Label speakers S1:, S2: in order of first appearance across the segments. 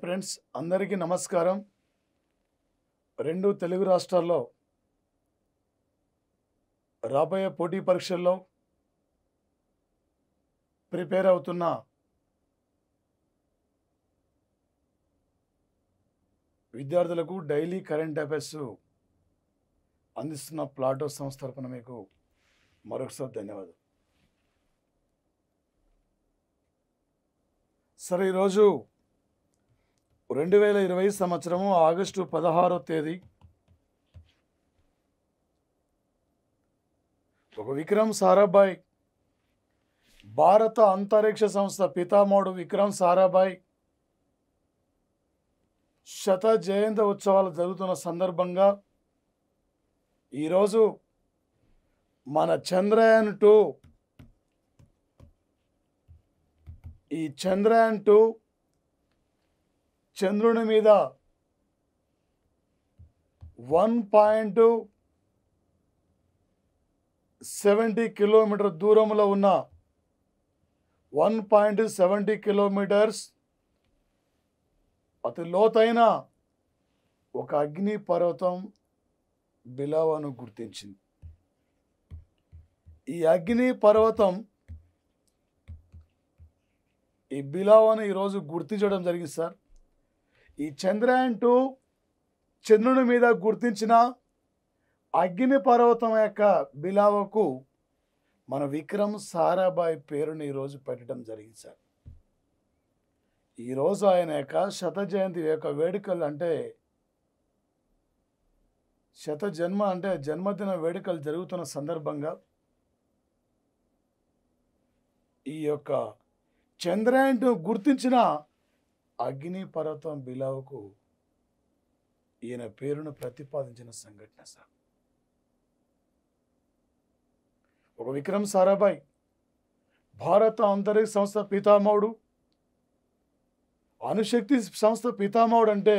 S1: Hi friends, అందరికీ నమస్కారం. రెండు తెలుగు రాష్ట్రాల్లో రాబోయే పోటీ పరీక్షల్లో ప్రిపేర్ అవుతున్న విద్యార్థులకు డైలీ కరెంట్ అఫైర్స్ అందిస్తున్న ప్లాటో సంస్థ తరపున మీకు మరొకసారి ధన్యవాదాలు. సరే, ఈరోజు 2020 సంవత్సరము ఆగస్టు 16వ తేదీ ఒక విక్రమ్ సారాభాయ్, భారత అంతరిక్ష సంస్థ పితామహుడు విక్రమ్ సారాభాయ్ శత జయంతి ఉత్సవాలు జరుగుతున్న సందర్భంగా ఈరోజు మన చంద్రయాన్-2 ఈ చంద్రయాన్-2 చంద్రుని మీద 1.70 కిలోమీటర్ దూరంలో ఉన్న 1.70 కిలోమీటర్స్ అతి లోతైన ఒక అగ్ని పర్వతం బిలావాను గుర్తించింది. ఈ అగ్ని పర్వతం ఈ బిలావాను ఈరోజు గుర్తించడం జరిగింది సార్. ఈ చంద్రయాన్-2 చంద్రుని మీద గుర్తించిన అగ్ని పర్వతం యొక్క బిలావకు మన విక్రమ్ సారాభాయ్ పేరుని ఈరోజు పెట్టడం జరిగింది సార్. ఈరోజు ఆయన యొక్క శత జయంతి యొక్క వేడుకలు అంటే జన్మదిన వేడుకలు జరుగుతున్న సందర్భంగా ఈ యొక్క చంద్రయాన్-2 గుర్తించిన అగ్ని పర్వతం బిలావకు ఈయన పేరును ప్రతిపాదించిన సంఘటన సార్. ఒక విక్రమ్ సారాభాయ్ భారత అంతరిక్ష సంస్థ పితామహుడు, అణుశక్తి సంస్థ పితామహుడు అంటే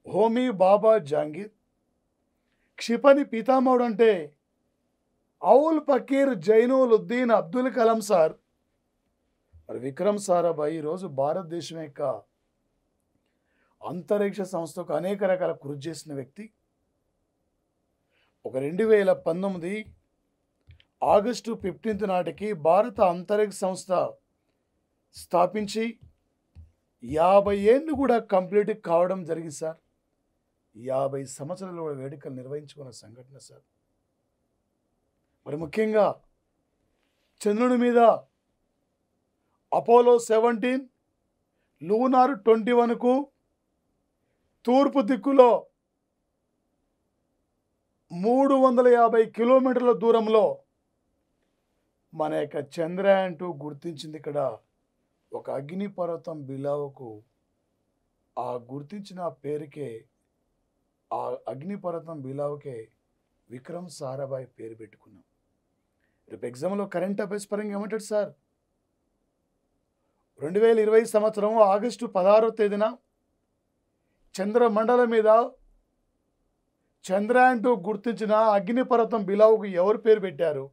S1: హోమీ బాబా జహాంగీర్, క్షిపణి పితామహుడు అంటే ఔల్ పకీర్ జైనులుద్దీన్ అబ్దుల్ కలాం సార్. మరి విక్రమ్ సారాభాయ్ ఈరోజు భారతదేశం యొక్క అంతరిక్ష సంస్థకు అనేక రకాల కృషి చేసిన వ్యక్తి. ఒక 2019 ఆగస్టు 15 నాటికి భారత అంతరిక్ష సంస్థ స్థాపించి 50 ఏళ్ళు కూడా కంప్లీట్ కావడం జరిగింది సార్. 50 సంవత్సరాలు కూడా వేడుకలు నిర్వహించుకున్న సంఘటన సార్. మరి ముఖ్యంగా చంద్రుని మీద అపోలో 17, లూనార్ 21కు తూర్పు దిక్కులో 350 కిలోమీటర్ల దూరంలో మన యొక్క చంద్రయాన్-2 గుర్తించింది. ఇక్కడ ఒక అగ్ని పర్వతం బిలావకు ఆ గుర్తించిన పేరుకే, ఆ అగ్ని పర్వతం బిలావకే విక్రమ్ సారాభాయ్ పేరు పెట్టుకున్నాం. రేపు ఎగ్జామ్లో కరెంట్ అఫైర్స్ పరంగా ఏమంటాడు సార్? 2020 సంవత్సరం ఆగస్టు 16వ తేదీన చంద్రమండలం మీద చంద్రయాన్-2 గుర్తించిన అగ్నిపర్వతం బిలావుకు ఎవరు పేరు పెట్టారు?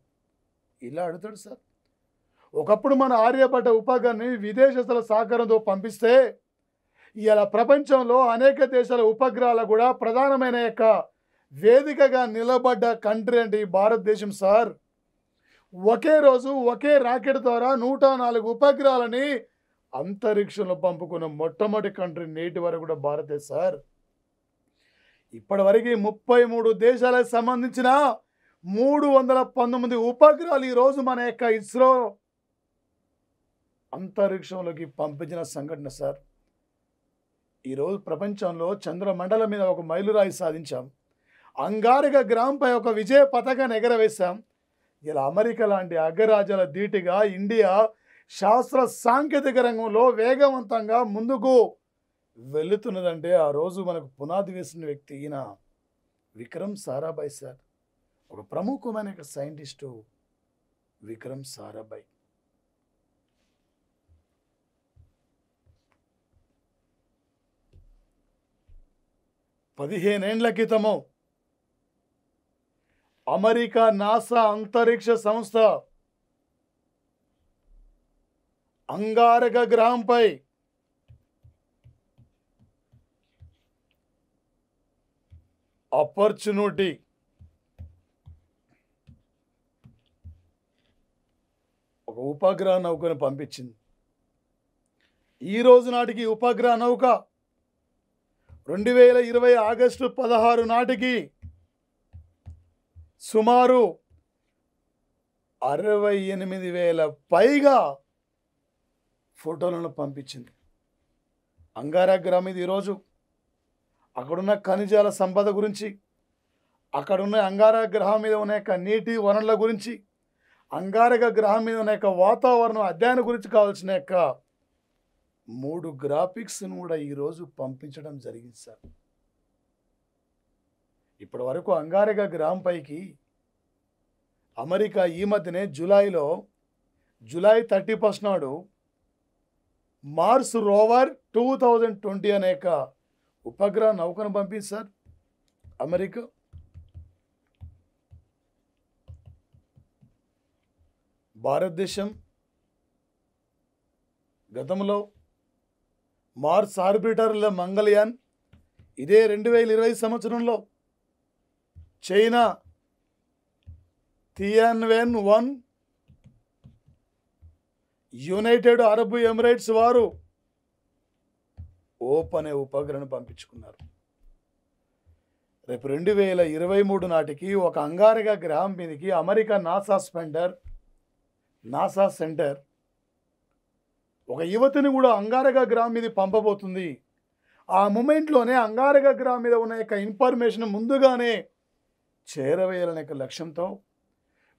S1: ఇలా అడుగుతాడు సార్. ఒకప్పుడు మన ఆర్యభట్ట ఉపగ్రహాన్ని విదేశస్తుల సహకారంతో పంపిస్తే ఇలా ప్రపంచంలో అనేక దేశాల ఉపగ్రహాలు కూడా ప్రధానమైన యొక్క వేదికగా నిలబడ్డ కంట్రీ అంటే ఈ భారతదేశం సార్. ఒకే రోజు ఒకే రాకెట్ ద్వారా 104 ఉపగ్రహాలని అంతరిక్షంలో పంపుకున్న మొట్టమొదటి కంట్రీ నేటి వరకు కూడా భారతదేశం సార్. ఇప్పటి వరకు 33 దేశాలకు సంబంధించిన 319 ఉపగ్రహాలు ఈరోజు మన యొక్క ఇస్రో అంతరిక్షంలోకి పంపించిన సంఘటన సార్. ఈరోజు ప్రపంచంలో చంద్రమండలం మీద ఒక మైలురాయి సాధించాం. అంగారక గ్రహంపై ఒక విజయ పతాకాన్ని ఎగరవేశాం. ఇలా అమెరికా లాంటి అగ్రరాజ్యాల ధీటుగా ఇండియా శాస్త్ర సాంకేతిక రంగంలో వేగవంతంగా ముందుకు వెళుతున్నదంటే ఆ రోజు మనకు పునాది వేసిన వ్యక్తి ఈయన విక్రమ్ సారాభాయ్ సార్. ఒక ప్రముఖమైన సైంటిస్టు విక్రమ్ సారాభాయ్. పదిహేనేండ్ల క్రితము అమెరికా నాసా అంతరిక్ష సంస్థ అంగారక గ్రహంపై ఆపర్చునిటీ ఒక ఉపగ్రహ నౌకను పంపించింది. ఈ రోజు నాటికి ఉపగ్రహ నౌక 2020 ఆగస్టు 16 నాటికి సుమారు 68,000 పైగా ఫోటోలను పంపించింది. అంగారక గ్రహం మీద ఈరోజు అక్కడున్న ఖనిజాల సంపద గురించి, అక్కడున్న అంగారక గ్రహం మీద ఉన్న యొక్క నీటి వనరుల గురించి, అంగారక గ్రహం మీద ఉన్న యొక్క వాతావరణం అధ్యయనం గురించి కావాల్సిన యొక్క 3 గ్రాఫిక్స్ను కూడా ఈరోజు పంపించడం జరిగింది సార్. ఇప్పటి వరకు అంగారక గ్రహం పైకి అమెరికా ఈ మధ్యనే జూలై 31 నాడు మార్స్ రోవర్ 2020 అనే యొక్క ఉపగ్రహ నౌకను పంపింది సార్ అమెరికా. భారతదేశం గతంలో మార్స్ ఆర్బిటర్ల మంగళయాన్, ఇదే 2020 సంవత్సరంలో China Tianwen-1, United Arab Emirates వారు ఓప్ అనే ఉపగ్రహం పంపించుకున్నారు. రేపు 2023 నాటికి ఒక అంగారక గ్రహం మీదకి అమెరికా నాసా సెంటర్ ఒక యువతిని కూడా అంగారక గ్రహం మీద పంపబోతుంది. ఆ మూమెంట్లోనే అంగారక గ్రహం మీద ఉన్న యొక్క ఇన్ఫర్మేషన్ ముందుగానే చేరవేయాలనే యొక్క లక్ష్యంతో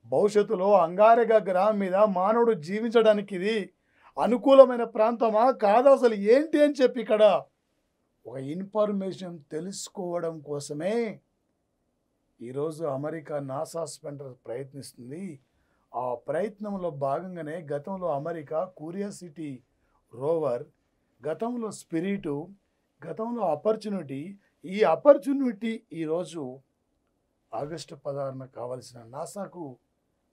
S1: భవిష్యత్తులో అంగారక గ్రహం మీద మానవుడు జీవించడానికి ఇది అనుకూలమైన ప్రాంతమా కాదా, అసలు ఏంటి అని చెప్పి ఇక్కడ ఒక ఇన్ఫర్మేషన్ తెలుసుకోవడం కోసమే ఈరోజు అమెరికా నాసా సెంటర్ ప్రయత్నిస్తుంది. ఆ ప్రయత్నంలో భాగంగానే గతంలో అమెరికా క్యూరియాసిటీ రోవర్, గతంలో స్పిరిటు, గతంలో ఆపర్చునిటీ, ఈ ఆపర్చునిటీ ఈరోజు ఆగస్టు 16న కావాల్సిన నాసాకు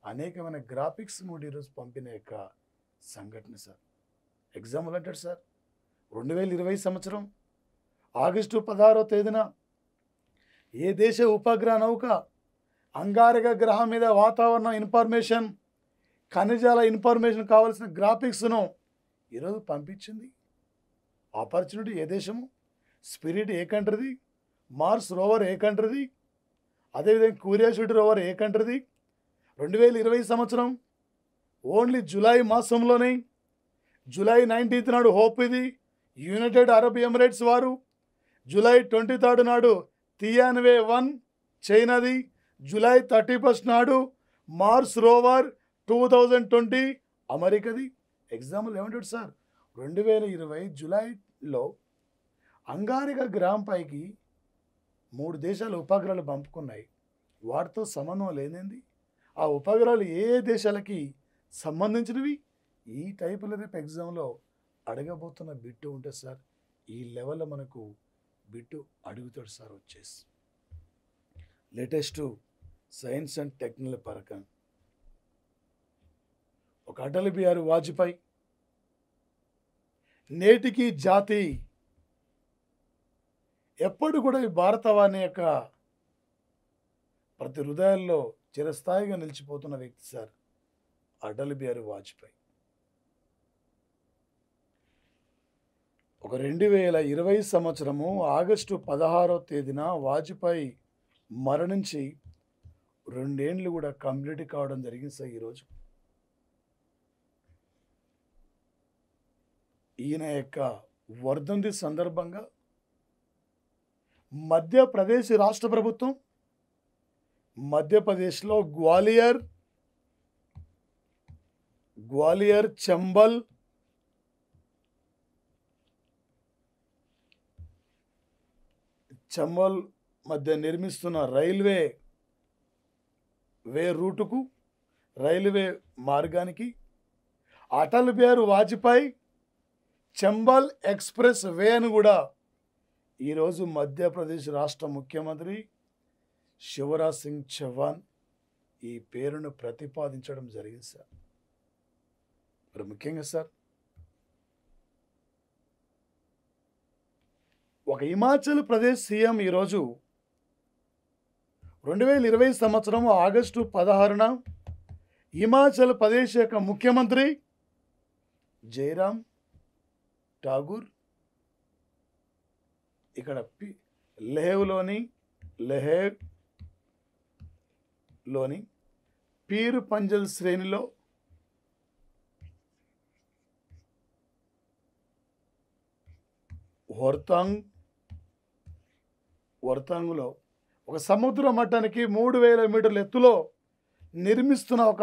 S1: అనేకమైన గ్రాఫిక్స్ కూడా ఈరోజు పంపిన యొక్క సంఘటన సార్. ఎగ్జాంపుల్ అంటాడు సార్, 2020 సంవత్సరం ఆగస్టు 16వ తేదీన ఏ దేశ ఉపగ్రహ నౌక అంగారక గ్రహం మీద వాతావరణ ఇన్ఫర్మేషన్, ఖనిజాల ఇన్ఫర్మేషన్ కావాల్సిన గ్రాఫిక్స్ను ఈరోజు పంపించింది. ఆపర్చునిటీ ఏ దేశము, స్పిరిట్ ఏ కంట్రీది, మార్స్ రోవర్ ఏ కంట్రీది, అదేవిధంగా క్యూరియాసిటీ రోవర్ ఏ కంట్రీది. 2020 సంవత్సరం ఓన్లీ జూలై మాసంలోనే జూలై 19th నాడు హోప్ ఇది యునైటెడ్ అరబ్ ఎమిరేట్స్ వారు, జూలై 23rd నాడు Tianwen-1 చైనాది, జూలై 31st నాడు మార్స్ రోవర్ 2020 అమెరికాది. ఎగ్జాంపుల్ ఏమంటాడు సార్, 2020 జూలైలో అంగారక గ్రహం పైకి 3 దేశాలు ఉపగ్రహాలు పంపుకున్నాయి. వాటితో సంబంధం లేనిది ఆ ఉపగ్రహాలు ఏ దేశాలకి సంబంధించినవి, ఈ టైపులో రేపు ఎగ్జామ్లో అడగబోతున్న బిట్టు ఉంటుంది సార్. ఈ లెవెల్లో మనకు బిట్టు అడుగుతాడు సార్. వచ్చేసి లేటెస్ట్ సైన్స్ అండ్ టెక్నాలజీ పరకం ఒక అటల్ బిహారీ వాజ్పేయి నేటికి జాతి ఎప్పుడు కూడా ఈ భారతవాణి యొక్క ప్రతి హృదయాల్లో చిరస్థాయిగా నిలిచిపోతున్న వ్యక్తి సార్ అటల్ బిహారీ వాజ్పేయి. ఒక 2020 సంవత్సరము ఆగస్టు 16వ తేదీన వాజ్పేయి మరణించి 2 ఏళ్ళు కూడా కంప్లీట్ కావడం జరిగింది సార్. ఈరోజు ఈయన యొక్క వర్ధంతి సందర్భంగా మధ్యప్రదేశ్ రాష్ట్ర ప్రభుత్వం మధ్యప్రదేశ్లో గ్వాలియర్ చంబల్ మధ్య నిర్మిస్తున్న రైల్వే మార్గానికి అటల్ బిహారీ వాజ్పేయి చంబల్ ఎక్స్ప్రెస్ వే అని కూడా ఈరోజు మధ్యప్రదేశ్ రాష్ట్ర ముఖ్యమంత్రి శివరాజ్ సింగ్ చౌహాన్ ఈ పేరును ప్రతిపాదించడం జరిగింది సార్. మరి ముఖ్యంగా సార్ ఒక హిమాచల్ ప్రదేశ్ సీఎం ఈరోజు 2020 సంవత్సరం ఆగస్టు 16న హిమాచల్ ప్రదేశ్ యొక్క ముఖ్యమంత్రి జైరామ్ ఠాగూర్ ఇక్కడ లెహ్లోని పీర్ పంజల్ శ్రేణిలో వర్తాంగులో ఒక సముద్ర మట్టానికి 3000 మీటర్ల ఎత్తులో నిర్మిస్తున్న ఒక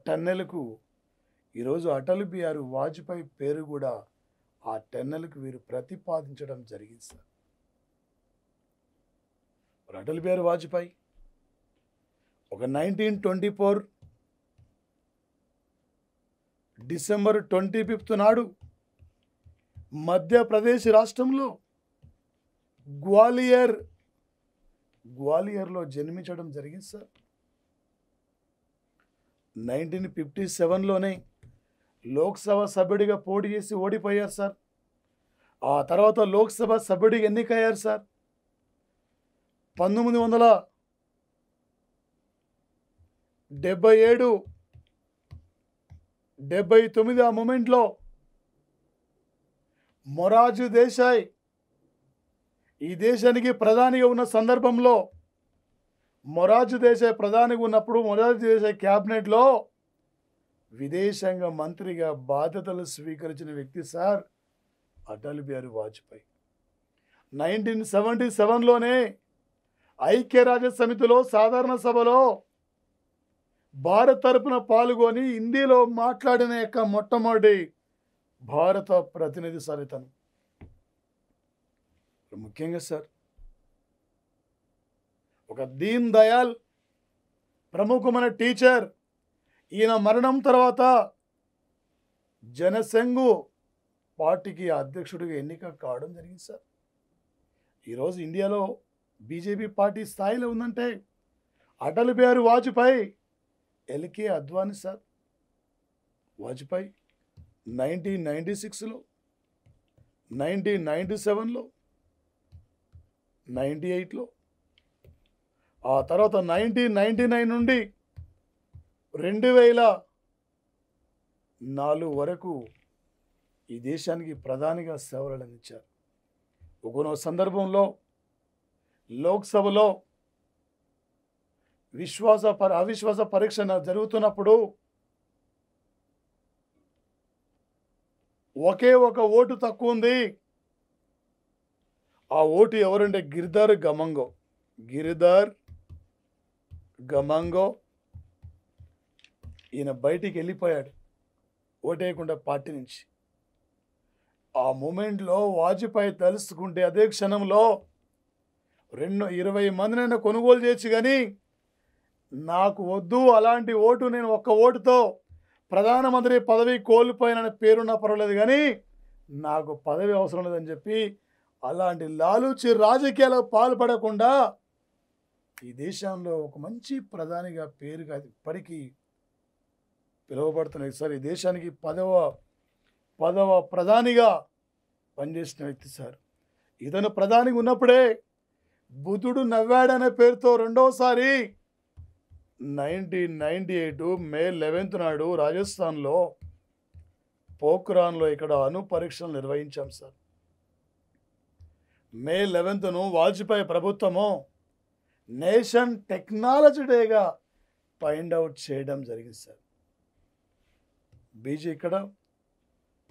S1: టన్నెల్కు ఈరోజు అటల్ బిహారీ వాజ్పేయి పేరు కూడా ఆ టన్నెల్కు వీరు ప్రతిపాదించడం జరిగింది సార్. అటల్ బిహారీ వాజ్పేయి ఒక 1924 డిసెంబర్ 25 నాడు మధ్యప్రదేశ్ రాష్ట్రంలో గ్వాలియర్లో జన్మించడం జరిగింది సార్. 1957లోనే లోక్సభ సభ్యుడిగా పోటీ చేసి ఓడిపోయారు సార్. ఆ తర్వాత లోక్సభ సభ్యుడిగా ఎన్నికయ్యారు సార్. 1977-79 ఆ మూమెంట్లో మొరార్జీ దేశాయ్ ఈ దేశానికి ప్రధానిగా ఉన్న సందర్భంలో మొరార్జీ దేశాయ్ ప్రధానిగా ఉన్నప్పుడు మొరార్జీ దేశాయ్ క్యాబినెట్లో విదేశాంగ మంత్రిగా బాధ్యతలు స్వీకరించిన వ్యక్తి సార్ అటల్ బిహారీ వాజ్పేయి. 1977లోనే ఐక్యరాజ్య సమితిలో సాధారణ సభలో భారత్ తరపున పాల్గొని హిందీలో మాట్లాడిన యొక్క మొట్టమొదటి భారత ప్రతినిధి సార్ ఇతను. ముఖ్యంగా సార్ ఒక దీన్ దయాల్ ప్రముఖమైన టీచర్ ఈయన మరణం తర్వాత జనసంఘ్ పార్టీకి అధ్యక్షుడిగా ఎన్నిక కావడం జరిగింది సార్. ఈరోజు ఇండియాలో బీజేపీ పార్టీ స్థాయిలో ఉందంటే అటల్ బిహారీ వాజ్పేయి, ఎల్కే అద్వానీ సార్. వాజ్పేయి 1996లో, 1997లో, 98లో, ఆ తర్వాత 1999 నుండి 2004 వరకు ఈ దేశానికి ప్రధానిగా సేవలు అందించారు. ఒక సందర్భంలో లోక్సభలో అవిశ్వాస పరీక్ష జరుగుతున్నప్పుడు ఒకే ఒక ఓటు తక్కువ ఉంది. ఆ ఓటు ఎవరంటే గిరిధర్ గమంగో ఈయన బయటికి వెళ్ళిపోయాడు ఓటేయకుండా పార్టీ నుంచి. ఆ మూమెంట్లో వాజ్పేయి తలుసుకుంటే అదే క్షణంలో 20 మందినైనా కొనుగోలు చేయొచ్చు, కానీ నాకు వద్దు అలాంటి ఓటు, నేను ఒక్క ఓటుతో ప్రధానమంత్రి పదవి కోల్పోయిన పేరున్నా పర్వాలేదు కానీ నాకు పదవి అవసరం లేదని చెప్పి అలాంటి లాలూచి రాజకీయాలకు పాల్పడకుండా ఈ దేశంలో ఒక మంచి ప్రధానిగా పేరుగా ఇప్పటికీ పిలువబడుతున్న సార్. ఈ దేశానికి పదవ ప్రధానిగా పనిచేసిన వ్యక్తి సార్. ఇతను ప్రధానిగా ఉన్నప్పుడే బుద్ధుడు నవ్వాడనే పేరుతో రెండోసారి 1998 మే 11 నాడు రాజస్థాన్లో పోఖ్రాన్లో ఇక్కడ అణు పరీక్షలు నిర్వహించాం సార్. మే 11ను వాజ్పేయి ప్రభుత్వము నేషన్ టెక్నాలజీ డేగా ఫైండ్ అవుట్ చేయడం జరిగింది సార్. బీజే ఇక్కడ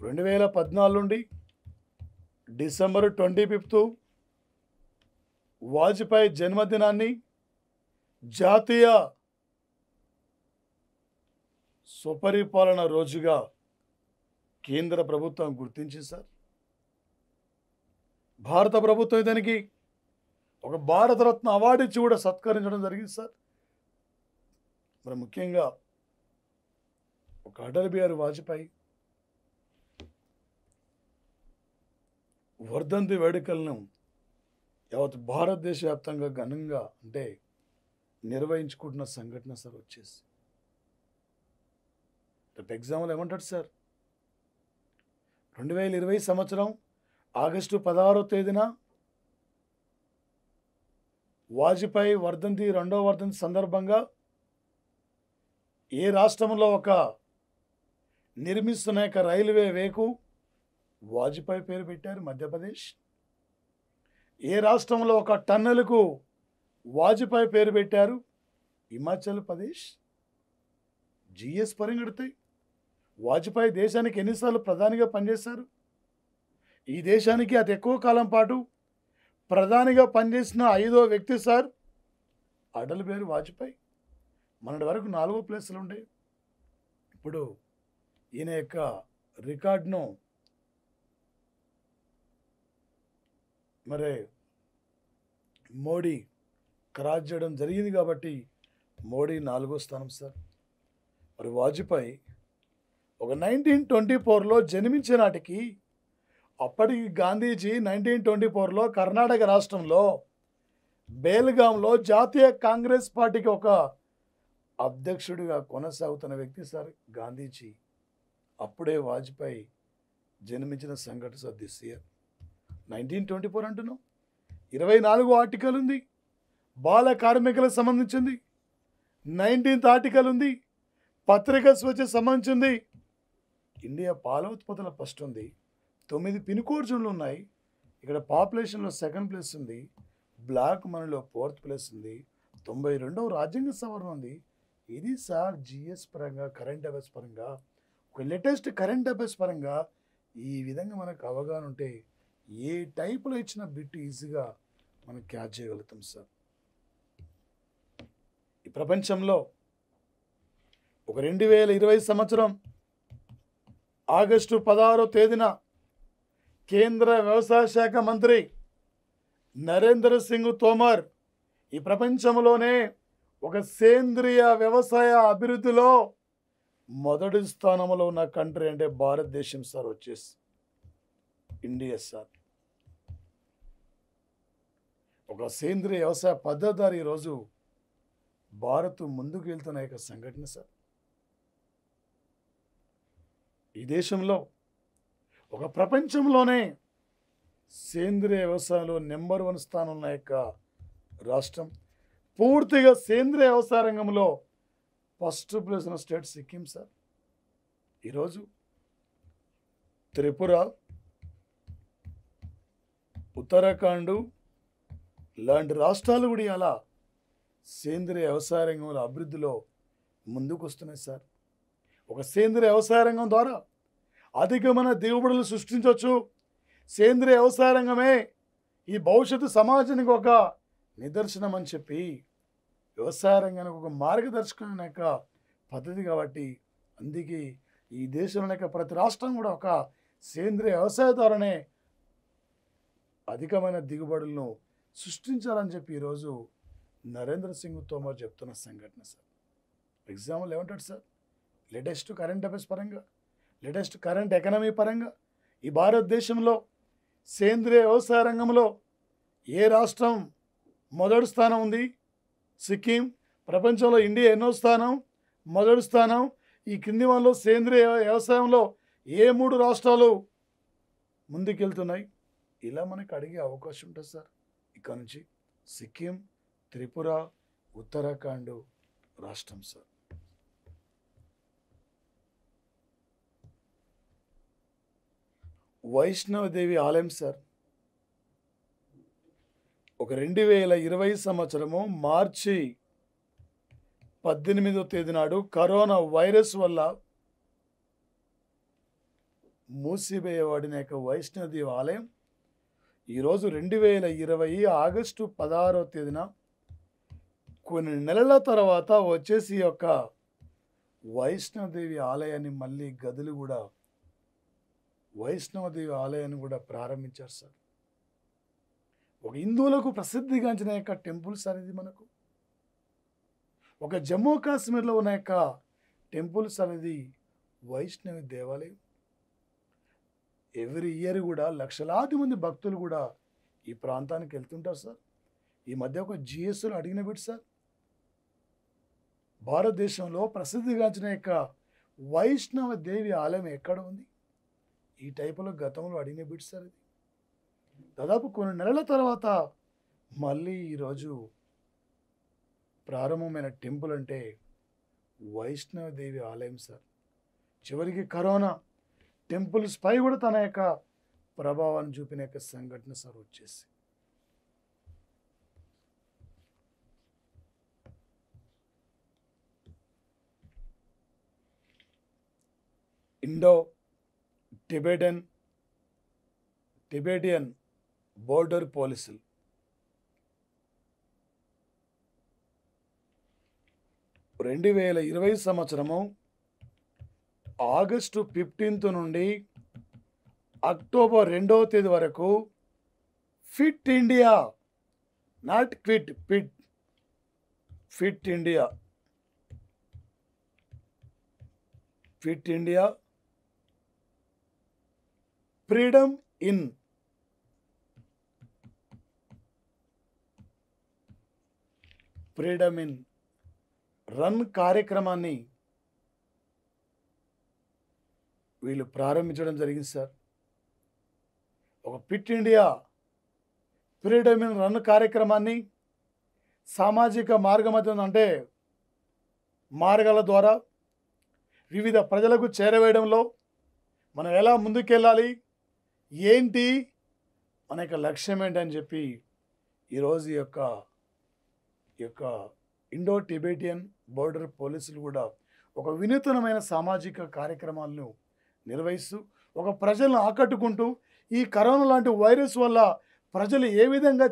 S1: 2014 నుండి డిసెంబర్ 25 వాజ్పేయి జన్మదినాన్ని జాతీయ సుపరిపాలన రోజుగా కేంద్ర ప్రభుత్వం గుర్తించింది సార్. భారత ప్రభుత్వం ఇతనికి ఒక భారతరత్న అవార్డు ఇచ్చి కూడా సత్కరించడం జరిగింది సార్. మరి ముఖ్యంగా ఒక అటల్ బిహారీ వాజ్పేయి వర్ధంతి వేడుకలను యావత్ భారతదేశ వ్యాప్తంగా ఘనంగా నిర్వహించుకుంటున్న సంఘటన సార్ వచ్చేసి. ఎగ్జాంపుల్ ఏమంటాడు సార్, 2020 సంవత్సరం ఆగస్టు 16వ తేదీన వాజ్పేయి వర్ధంతి, రెండవ వర్ధంతి సందర్భంగా ఏ రాష్ట్రంలో ఒక నిర్మిస్తున్న యొక్క రైల్వే వేకు వాజ్పేయి పేరు పెట్టారు మధ్యప్రదేశ్. ఏ రాష్ట్రంలో ఒక టన్నెల్కు వాజ్పేయి పేరు పెట్టారు హిమాచల్ ప్రదేశ్. జిఎస్ పరిగెడితే వాజ్పేయి దేశానికి ఎన్నిసార్లు ప్రధానిగా పనిచేశారు? ఈ దేశానికి అతి ఎక్కువ కాలం పాటు ప్రధానిగా పనిచేసిన 5వ వ్యక్తి సార్ అటల్ బిహారీ వాజ్పేయి. మొన్నటి వరకు 4వ ప్లేస్లో ఉండే. ఇప్పుడు ఈయన యొక్క రికార్డును మరి మోడీ క్రాస్ చేయడం జరిగింది కాబట్టి మోడీ 4వ స్థానం సార్. మరి వాజ్పేయి ఒక 1924లో జన్మించే నాటికి అప్పటికి గాంధీజీ 1924లో కర్ణాటక రాష్ట్రంలో బేల్గాంలో జాతీయ కాంగ్రెస్ పార్టీకి ఒక అధ్యక్షుడిగా కొనసాగుతున్న వ్యక్తి సార్ గాంధీజీ. అప్పుడే వాజ్పేయి జన్మించిన సంఘటన సార్ దిస్ ఇయర్ 1924 అంటున్నాం. 24వ ఆర్టికల్ ఉంది, బాల కార్మికులకు సంబంధించింది. 19th ఆర్టికల్ ఉంది, పత్రిక స్వేచ్ఛకు సంబంధించింది. ఇండియా పాల ఉత్పత్తుల ఫస్ట్ ఉంది. 9 పిన్ కోడ్ జోన్లు ఉన్నాయి. ఇక్కడ పాపులేషన్లో 2nd ప్లేస్ ఉంది. బ్లాక్ మనీలో 4th ప్లేస్ ఉంది. 92వ రాజ్యాంగ సవరణ ఉంది. ఇది సార్ జిఎస్ పరంగా, కరెంట్ అఫైర్స్ పరంగా, ఒక లేటెస్ట్ కరెంట్ అఫైర్స్ పరంగా ఈ విధంగా మనకు అవగాహన ఉంటే ఏ టైపులో ఇచ్చిన బిట్ ఈజీగా మనం క్యాచ్ చేయగలుగుతాం సార్. ఈ ప్రపంచంలో ఒక 2020 సంవత్సరం ఆగస్టు 16వ తేదీన కేంద్ర వ్యవసాయ శాఖ మంత్రి నరేంద్ర సింగ్ తోమర్ ఈ ప్రపంచంలోనే ఒక సేంద్రియ వ్యవసాయ అభివృద్ధిలో మొదటి స్థానంలో ఉన్న కంట్రీ అంటే భారతదేశం సార్ వచ్చేసి ఇండియా సార్. ఒక సేంద్రియ వ్యవసాయ పద్ధతిదారు ఈరోజు భారత్ ముందుకు వెళ్తున్న యొక్క సంఘటన సార్. ఈ దేశంలో ఒక ప్రపంచంలోనే సేంద్రియ వ్యవసాయంలో నెంబర్ 1 స్థానం ఉన్న యొక్క రాష్ట్రం, పూర్తిగా సేంద్రియ వ్యవసాయ రంగంలో ఫస్ట్ ప్లేస్ ఉన్న స్టేట్ సిక్కిం సార్. ఈరోజు త్రిపుర, ఉత్తరాఖండ్ లాంటి రాష్ట్రాలు కూడా అలా సేంద్రియ వ్యవసాయ రంగంలో అభివృద్ధిలో ముందుకు వస్తున్నాయి సార్. ఒక సేంద్రియ వ్యవసాయ రంగం ద్వారా అధికమైన దిగుబడులు సృష్టించవచ్చు. సేంద్రియ వ్యవసాయ రంగమే ఈ భవిష్యత్తు సమాజానికి ఒక నిదర్శనం అని చెప్పి వ్యవసాయ రంగానికి ఒక మార్గదర్శకమైన యొక్క పద్ధతి కాబట్టి అందుకే ఈ దేశంలో యొక్క ప్రతి రాష్ట్రం కూడా ఒక సేంద్రియ వ్యవసాయ ద్వారానే అధికమైన దిగుబడులను సృష్టించాలని చెప్పి ఈరోజు నరేంద్ర సింగ్ తోమర్ చెప్తున్న సంఘటన సార్. ఎగ్జాంపుల్ ఏమంటాడు సార్? లేటెస్ట్ కరెంట్ అఫైర్స్ పరంగా, లేటెస్ట్ కరెంట్ ఎకనమీ పరంగా ఈ భారతదేశంలో సేంద్రియ వ్యవసాయ రంగంలో ఏ రాష్ట్రం మొదటి స్థానం ఉంది? సిక్కిం. ప్రపంచంలో ఇండియా ఎన్నో స్థానం? మొదటి స్థానం. ఈ కింది వాళ్ళలో సేంద్రియ వ్యవసాయంలో ఏ 3 రాష్ట్రాలు ముందుకెళ్తున్నాయి? ఇలా మనకు అడిగే అవకాశం ఉంటుంది సార్. ఇక్కడ నుంచి సిక్కిం, త్రిపుర, ఉత్తరాఖండ్ రాష్ట్రం సార్. వైష్ణవదేవి ఆలయం సార్ ఒక 2020 సంవత్సరము మార్చి 18వ తేదీ నాడు కరోనా వైరస్ వల్ల మూసివేయబడిన యొక్క వైష్ణవదేవి ఆలయం ఈరోజు 2020 ఆగస్టు 16వ తేదీన కొన్ని నెలల తర్వాత వచ్చేసి యొక్క వైష్ణవదేవి ఆలయాన్ని మళ్ళీ గదులు కూడా వైష్ణవదేవి ఆలయాన్ని కూడా ప్రారంభించారు సార్. ఒక హిందువులకు ప్రసిద్ధిగాంచిన యొక్క టెంపుల్ సార్ ఇది. మనకు ఒక జమ్మూ కాశ్మీర్లో ఉన్న యొక్క టెంపుల్స్ అనేది వైష్ణవి దేవాలయం. ఎవ్రీ ఇయర్ కూడా లక్షలాది మంది భక్తులు కూడా ఈ ప్రాంతానికి వెళ్తుంటారు సార్. ఈ మధ్య ఒక జిఎస్లో అడిగిన బిట్ సార్, భారతదేశంలో ప్రసిద్ధిగాంచిన యొక్క వైష్ణవ దేవి ఆలయం ఎక్కడ ఉంది? ఈ టైపులో గతంలో అడిగిన బిట్ సార్ ఇది. దాదాపు కొన్ని నెలల తర్వాత మళ్ళీ ఈరోజు ప్రారంభమైన టెంపుల్ అంటే వైష్ణవదేవి ఆలయం సార్. చివరికి కరోనా టెంపుల్స్ పై కూడా తన యొక్క ప్రభావాన్ని చూపిన యొక్క సంఘటన సార్ వచ్చేసి. ఇండో టిబెటియన్ బోర్డర్ పోలీసులు 2020 సంవత్సరము ఆగస్టు 15 నుండి అక్టోబర్ 2వ తేదీ వరకు fit India, not quit, fit India freedom in run కార్యక్రమాన్ని వీళ్ళు ప్రారంభించడం జరిగింది సార్. ఒక fit India freedom in run కార్యక్రమాన్ని సామాజిక మార్గమధ్యం అంటే మార్గాల ద్వారా వివిధ ప్రజలకు చేరవేయడంలో మనం ఎలా ముందుకెళ్ళాలి, ఏంటి మన యొక్క లక్ష్యం ఏంటని చెప్పి ఈరోజు ఈ యొక్క ఇండో టిబెటియన్ బోర్డర్ పోలీసులు కూడా ఒక వినూత్నమైన సామాజిక కార్యక్రమాలను నిర్వహిస్తూ ఒక ప్రజలను ఆకట్టుకుంటూ ఈ కరోనా లాంటి వైరస్ వల్ల ప్రజలు ఏ విధంగా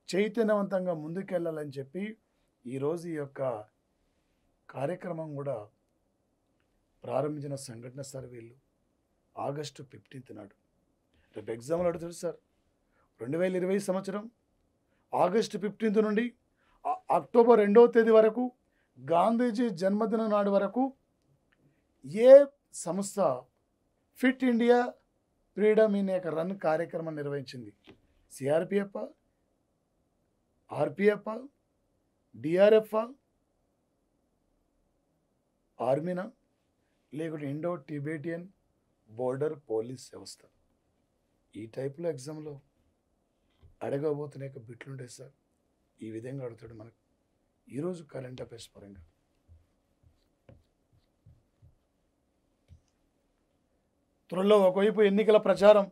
S1: చైతన్యవంతంగా ముందుకెళ్ళాలని చెప్పి ఈరోజు ఈ యొక్క కార్యక్రమం కూడా ప్రారంభించిన సంఘటన సార్. వీళ్ళు ఆగస్టు 15 నాడు రేపు ఎగ్జామ్లు అడుగుతారు సార్. 2020 సంవత్సరం ఆగస్టు 15 నుండి అక్టోబర్ 2వ తేదీ వరకు గాంధీజీ జన్మదినం నాడు వరకు ఏ సంస్థ ఫిట్ ఇండియా ఫ్రీడమ్ ఇన్ యొక్క రన్ కార్యక్రమం నిర్వహించింది? సిఆర్పిఎఫ్, ఆర్పిఎఫ్, డిఆర్ఎఫ్, ఆర్మీనా, లేకుంటే ఇండో టిబెటియన్ బోర్డర్ పోలీస్ వ్యవస్థ? ఈ టైప్లో ఎగ్జామ్లో అడగబోతున్న యొక్క బిట్లుంటాయి సార్. ఈ విధంగా అడుగుతాడు మనకు ఈరోజు కరెంట్ అఫైర్స్ పరంగా. త్వరలో ఒకవైపు ఎన్నికల ప్రచారం,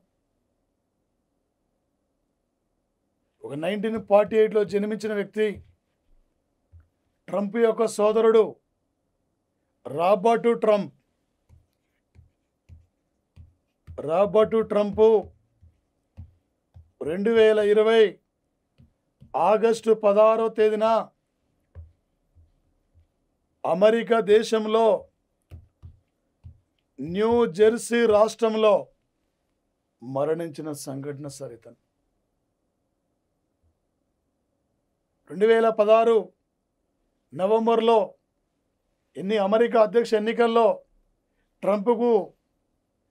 S1: ఒక 1948లో జన్మించిన వ్యక్తి ట్రంప్ యొక్క సోదరుడు రాబర్ట్ ట్రంప్ 2020 ఆగస్టు 16వ తేదీన అమెరికా దేశంలో న్యూ జెర్సీ రాష్ట్రంలో మరణించిన సంఘటన సార్. ఇతను 2016 నవంబర్లో అమెరికా అధ్యక్ష ఎన్నికల్లో ట్రంప్కు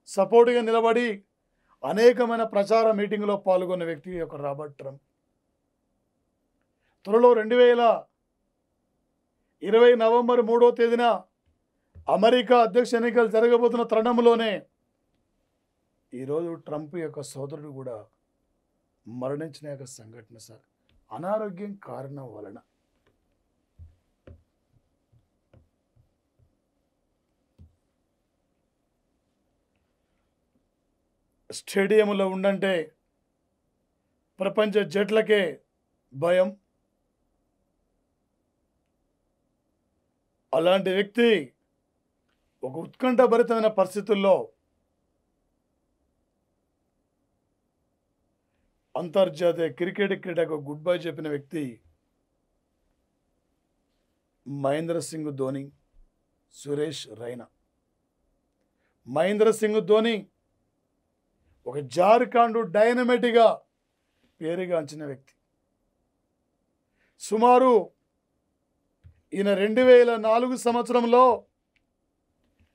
S1: సపోర్టుగా నిలబడి అనేకమైన ప్రచార మీటింగ్లో పాల్గొన్న వ్యక్తి యొక్క రాబర్ట్ ట్రంప్ త్వరలో 2020 నవంబర్ 3వ తేదీన అమెరికా అధ్యక్ష ఎన్నికలు జరగబోతున్న తరుణంలోనే ఈరోజు ట్రంప్ యొక్క సోదరుడు కూడా మరణించిన యొక్క సంఘటన సార్. అనారోగ్యం కారణం వలన. స్టేడియంలో ఉండంటే ప్రపంచ జట్లకే భయం. అలాంటి వ్యక్తి ఒక ఉత్కంఠభరితమైన పరిస్థితుల్లో అంతర్జాతీయ క్రీడకు గుడ్ బై చెప్పిన వ్యక్తి మహేంద్ర సింగ్ ధోని, సురేష్ రైనా. మహేంద్ర సింగ్ ధోని ఒక జార్ఖండ్ డైనమిట్గా పేరుగాంచిన వ్యక్తి. సుమారు ఈయన 2004 సంవత్సరంలో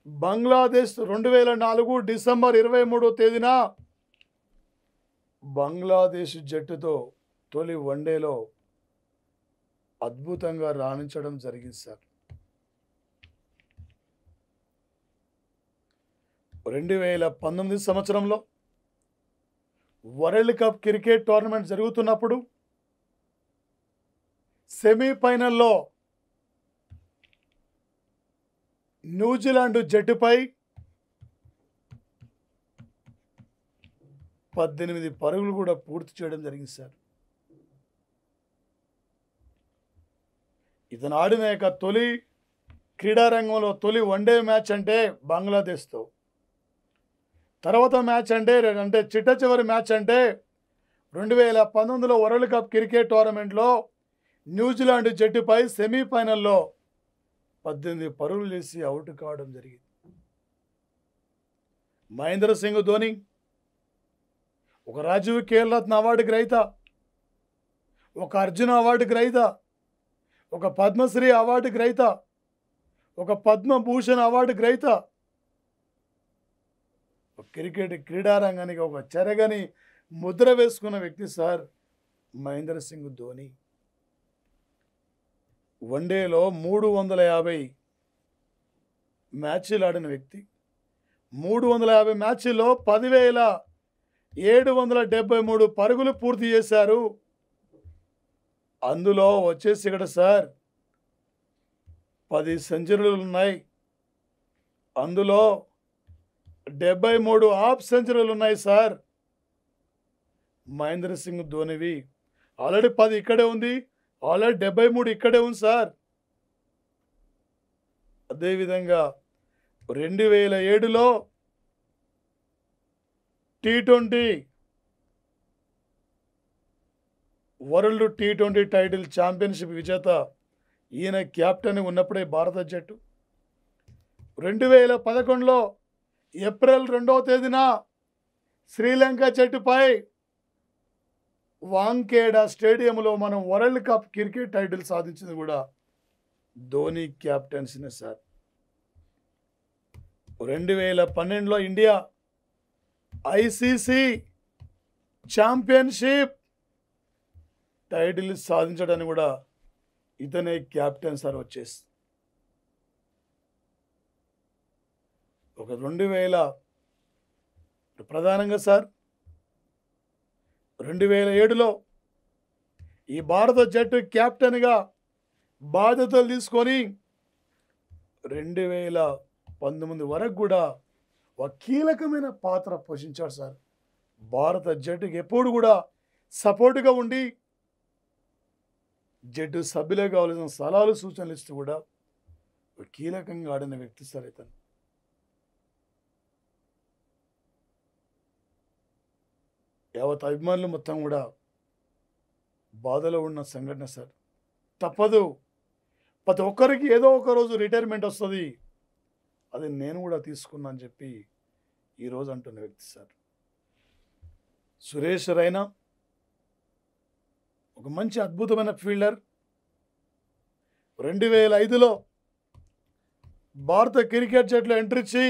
S1: బంగ్లాదేశ్ 2004 డిసెంబర్ 23వ తేదీన బంగ్లాదేశ్ జట్టుతో తొలి వన్డేలో అద్భుతంగా రాణించడం జరిగింది సార్. 2019 సంవత్సరంలో వరల్డ్ కప్ క్రికెట్ టోర్నమెంట్ జరుగుతున్నప్పుడు సెమీఫైనల్లో న్యూజిలాండ్ జట్టుపై 18 పరుగులు కూడా పూర్తి చేయడం జరిగింది సార్. ఇతను ఆడిన యొక్క తొలి క్రీడారంగంలో తొలి వన్డే మ్యాచ్ అంటే బంగ్లాదేశ్తో, తర్వాత మ్యాచ్ అంటే చిట్ట చివరి మ్యాచ్ అంటే 2019లో వరల్డ్ కప్ క్రికెట్ టోర్నమెంట్లో న్యూజిలాండ్ జట్టుపై సెమీఫైనల్లో 18 పరుగులు చేసి అవుట్ కావడం జరిగింది. మహేంద్ర సింగ్ ధోని ఒక రాజీవ్ ఖేల్ రత్న అవార్డు గ్రహీత, ఒక అర్జున అవార్డు గ్రహీత, ఒక పద్మశ్రీ అవార్డు గ్రహీత, ఒక పద్మభూషణ్ అవార్డు గ్రహీత, క్రికెట్ క్రీడారంగానికి ఒక చెరగని ముద్ర వేసుకున్న వ్యక్తి సార్ మహేంద్ర సింగ్ ధోని. వన్డేలో 350 మ్యాచ్లు ఆడిన వ్యక్తి. 350 మ్యాచ్ల్లో 10,773 పరుగులు పూర్తి చేశారు. అందులో వచ్చేసి ఇక్కడ సార్ 10 సెంచరీలు ఉన్నాయి. అందులో 73 హాఫ్ సెంచరీలు ఉన్నాయి సార్ మహేంద్ర సింగ్ ధోనివి. ఆల్రెడీ 10 ఇక్కడే ఉంది, ఆల్రెడీ 73 ఇక్కడే ఉంది సార్. అదేవిధంగా 2007లో T20 world T20 title championship విజేత ఈయన క్యాప్టెన్ ఉన్నప్పుడే భారత జట్టు. 2011లో ఏప్రిల్ 2వ తేదీన శ్రీలంక జట్టుపై వాంఖేడా స్టేడియంలో మనం వరల్డ్ కప్ క్రికెట్ టైటిల్ సాధించింది కూడా ధోని క్యాప్టెన్సీనే సార్. 2012లో ఇండియా ఐసీసీ ఛాంపియన్షిప్ టైటిల్ సాధించడానికి కూడా ఇతనే క్యాప్టెన్ సార్ వచ్చేసి. ఒక 2000 ప్రధానంగా సార్ 2007లో ఈ భారత జట్టు క్యాప్టెన్గా బాధ్యతలు తీసుకొని 2019 వరకు కూడా ఒక కీలకమైన పాత్ర పోషించాడు సార్. భారత జట్టుకి ఎప్పుడు కూడా సపోర్టుగా ఉండి జట్టు సభ్యులకు కావాల్సిన సలహాలు సూచనలు ఇస్తూ కూడా ఒక కీలకంగా ఆడిన వ్యక్తి సార్ ఇతను. యావత్ అభిమానులు మొత్తం కూడా బాధలో ఉన్న సంఘటన సార్. తప్పదు, ప్రతి ఒక్కరికి ఏదో ఒక రోజు రిటైర్మెంట్ వస్తుంది, అది నేను కూడా తీసుకున్నా అని చెప్పి ఈరోజు అంటున్న వ్యక్తి సార్ సురేష్ రైనా. ఒక మంచి అద్భుతమైన ఫీల్డర్. 2005లో భారత క్రికెట్ జట్టులో ఎంట్రీ ఇచ్చి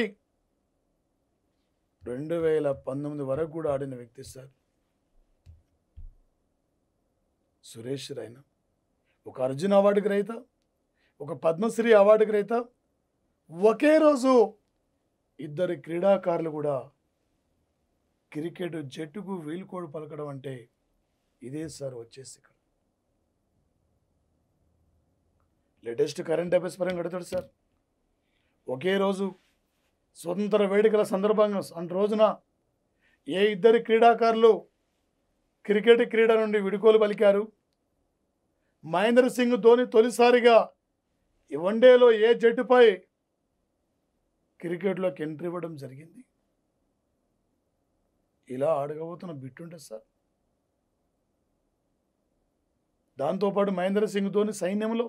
S1: 2019 వరకు కూడా ఆడిన వ్యక్తి సార్ సురేష్ రైనా. ఒక అర్జున్ అవార్డు గ్రహీత, ఒక పద్మశ్రీ అవార్డు గ్రహీత. ఒకే రోజు ఇద్దరు క్రీడాకారులు కూడా క్రికెట్ జట్టుకు వీలుకోడు పలకడం అంటే ఇదే సార్ వచ్చేసి. ఇక్కడ లేటెస్ట్ కరెంట్ అఫైర్స్ పరంగా అడుగుతాడు సార్. ఒకే రోజు స్వతంత్ర వేడుకల సందర్భంగా రోజున ఏ ఇద్దరు క్రీడాకారులు క్రికెట్ క్రీడ నుండి విడుకోలు పలికారు? మహేంద్ర సింగ్ ధోని తొలిసారిగా ఈ వన్డేలో ఏ జట్టుపై క్రికెట్లోకి ఎంట్రీ ఇవ్వడం జరిగింది? ఇలా అడగబోతున్న బిట్టుంటుంది సార్. దాంతోపాటు మహేంద్ర సింగ్ ధోని సైన్యంలో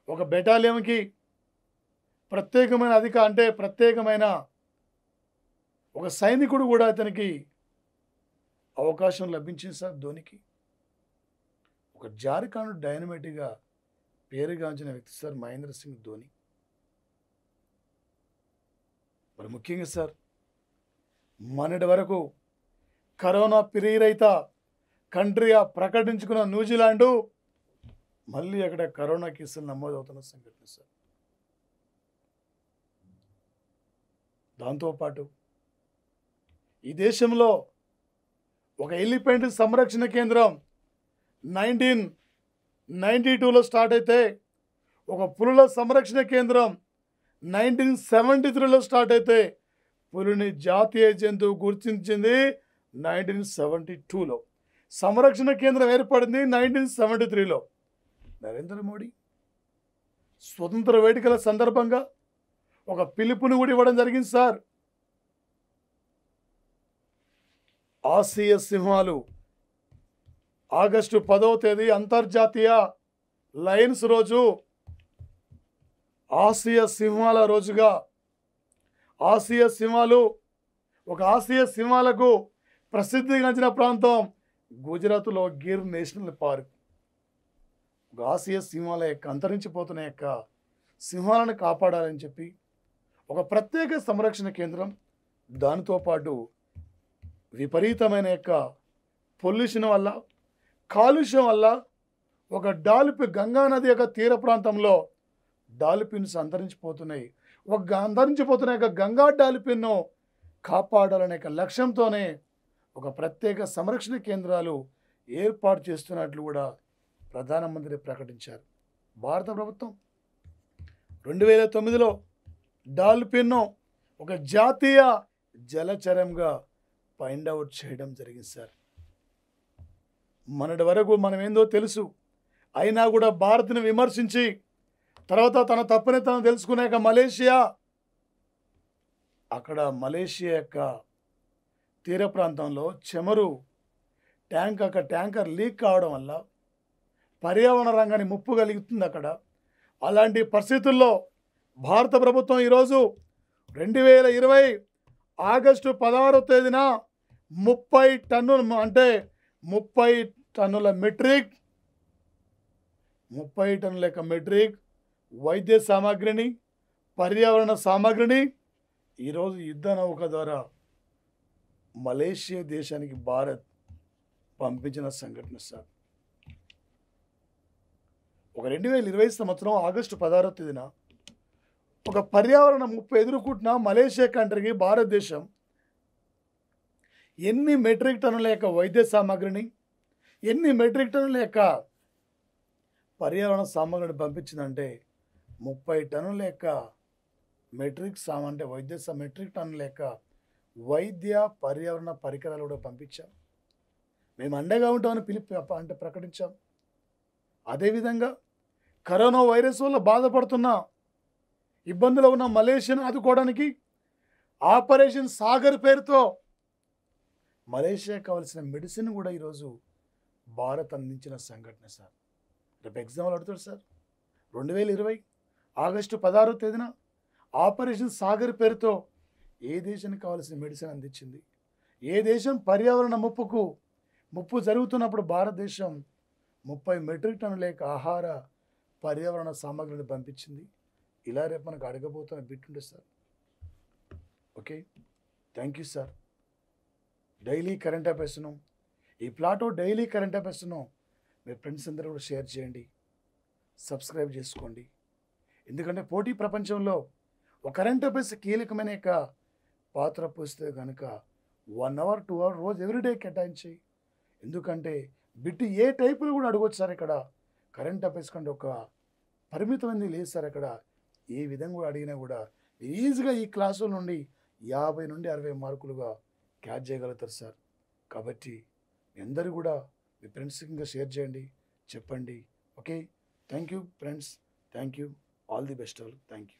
S1: ఒక బెటాలియన్కి ప్రత్యేకమైన ఒక సైనికుడు కూడా అతనికి అవకాశం లభించింది సార్ ధోనికి. ఒక జార్ఖండ్ డైనమేటిక్గా పేరుగాంచిన వ్యక్తి సార్ మహేంద్ర సింగ్ ధోని. మరి ముఖ్యంగా సార్ మొన్నటి వరకు కరోనా పీడిత కంట్రీగా ప్రకటించుకున్న న్యూజిలాండ్ మళ్ళీ అక్కడ కరోనా కేసులు నమోదవుతున్న సంఘటన సార్. దాంతోపాటు ఈ దేశంలో ఒక ఎలిఫెంట్ సంరక్షణ కేంద్రం 19 1992లో స్టార్ట్ అయితే ఒక పులుల సంరక్షణ కేంద్రం 1973లో స్టార్ట్ అయితే పులిని జాతీయ జంతువు గుర్తించింది 1972లో. సంరక్షణ కేంద్రం ఏర్పడింది 1973లో. నరేంద్ర మోడీ స్వతంత్ర వేడుకల సందర్భంగా ఒక పిలుపుని కూడా ఇవ్వడం జరిగింది సార్. ఆసియా సింహాలు ఆగస్టు 10వ తేదీ అంతర్జాతీయ లయన్స్ రోజు, ఆసియా సింహాల రోజుగా. ఆసియా సింహాలు ఆసియా సింహాలకు ప్రసిద్ధిగాంచిన ప్రాంతం గుజరాత్లో గిర్ నేషనల్ పార్క్. ఆసియా సింహాల యొక్క అంతరించిపోతున్న యొక్క సింహాలను కాపాడాలని చెప్పి ఒక ప్రత్యేక సంరక్షణ కేంద్రం, దానితో పాటు విపరీతమైన యొక్క పొల్యూషన్ వల్ల, కాలుష్యం వల్ల ఒక గంగా నది యొక్క తీర ప్రాంతంలో డాల్ఫిన్స్ అంతరించిపోతున్నాయి. అంతరించిపోతున్న యొక్క గంగా డాల్ఫిన్ను కాపాడాలనే లక్ష్యంతోనే ఒక ప్రత్యేక సంరక్షణ కేంద్రాలు ఏర్పాటు చేస్తున్నట్లు కూడా ప్రధానమంత్రి ప్రకటించారు. భారత ప్రభుత్వం 2009లో డాల్ఫిన్ను ఒక జాతీయ జలచరంగా ఫైండ్ అవుట్ చేయడం జరిగింది సార్. మొన్నటి వరకు మనం ఏందో తెలుసు, అయినా కూడా భారత్ని విమర్శించి తర్వాత తన తప్పుని తను తెలుసుకున్నాక మలేషియా యొక్క తీర ప్రాంతంలో చమురు ట్యాంకర్ లీక్ కావడం వల్ల పర్యావరణ రంగాన్ని ముప్పు కలుగుతుంది అక్కడ. అలాంటి పరిస్థితుల్లో భారత ప్రభుత్వం ఈరోజు 2020 ఆగస్టు 16వ తేదీన 30 టన్నులు, అంటే 30 టన్నుల మెట్రిక్ వైద్య సామాగ్రిని, పర్యావరణ సామాగ్రిని ఈరోజు యుద్ధ నౌక ద్వారా మలేషియా దేశానికి భారత్ పంపించిన సంఘటన సార్. ఒక 2020 సంవత్సరం ఆగస్టు 16వ తేదీన ఒక పర్యావరణ ముప్పు ఎదుర్కొంటున్న మలేషియా కంట్రీకి భారతదేశం ఎన్ని మెట్రిక్ టన్నుల యొక్క వైద్య సామాగ్రిని, ఎన్ని మెట్రిక్ టన్నుల యొక్క పర్యావరణ సామాగ్రిని పంపించిందంటే 30 టన్నుల యొక్క మెట్రిక్ టన్నుల యొక్క వైద్య పర్యావరణ పరికరాలు కూడా పంపించాం. మేము అండగా ఉంటామని ప్రకటించాం. అదేవిధంగా కరోనా వైరస్ వల్ల బాధపడుతున్న, ఇబ్బందులు ఉన్న మలేషియాను ఆదుకోవడానికి ఆపరేషన్ సాగర్ పేరుతో మలేషియాకు కావాల్సిన మెడిసిన్ కూడా ఈరోజు భారత్ అందించిన సంఘటన సార్. రేపు ఎగ్జామ్లు అడుగుతాడు సార్. 2020 ఆగస్టు 16వ తేదీన ఆపరేషన్ సాగర్ పేరుతో ఏ దేశానికి కావాల్సిన మెడిసిన్ అందించింది? ఏ దేశం పర్యావరణ ముప్పు జరుగుతున్నప్పుడు భారతదేశం 30 మెట్రిక్ టన్నుల యొక్క ఆహార పర్యావరణ సామాగ్రిని పంపించింది. ఇలా రేపు మనకు అడగబోతున్న బిట్టుండే sir. Okay, thank you sir. Daily current అఫైర్స్ను, ఈ ప్లాటో డైలీ కరెంట్ అఫైర్స్ను మీ ఫ్రెండ్స్ అందరూ కూడా షేర్ చేయండి, సబ్స్క్రైబ్ చేసుకోండి. ఎందుకంటే పోటీ ప్రపంచంలో ఒక కరెంట్ అఫైర్స్ కీలకమైన యొక్క పాత్ర పోస్తే కనుక 1 అవర్ 2 అవర్ రోజు ఎవ్రీడే కేటాయించి. ఎందుకంటే బిట్ ఏ టైపులో కూడా అడగొచ్చు సార్. ఇక్కడ కరెంట్ అఫైర్స్ కంటే ఒక పరిమితమైనది లేదు సార్. ఇక్కడ ఏ విధంగా కూడా అడిగినా కూడా ఈజీగా ఈ క్లాసుల నుండి 50 నుండి 60 మార్కులుగా క్యాచ్ చేయగలుగుతారు సార్. కాబట్టి మీ అందరూ కూడా మీ ఫ్రెండ్స్కి ఇంకా షేర్ చేయండి, చెప్పండి. Okay, thank you friends, thank you, all the best. Thank you.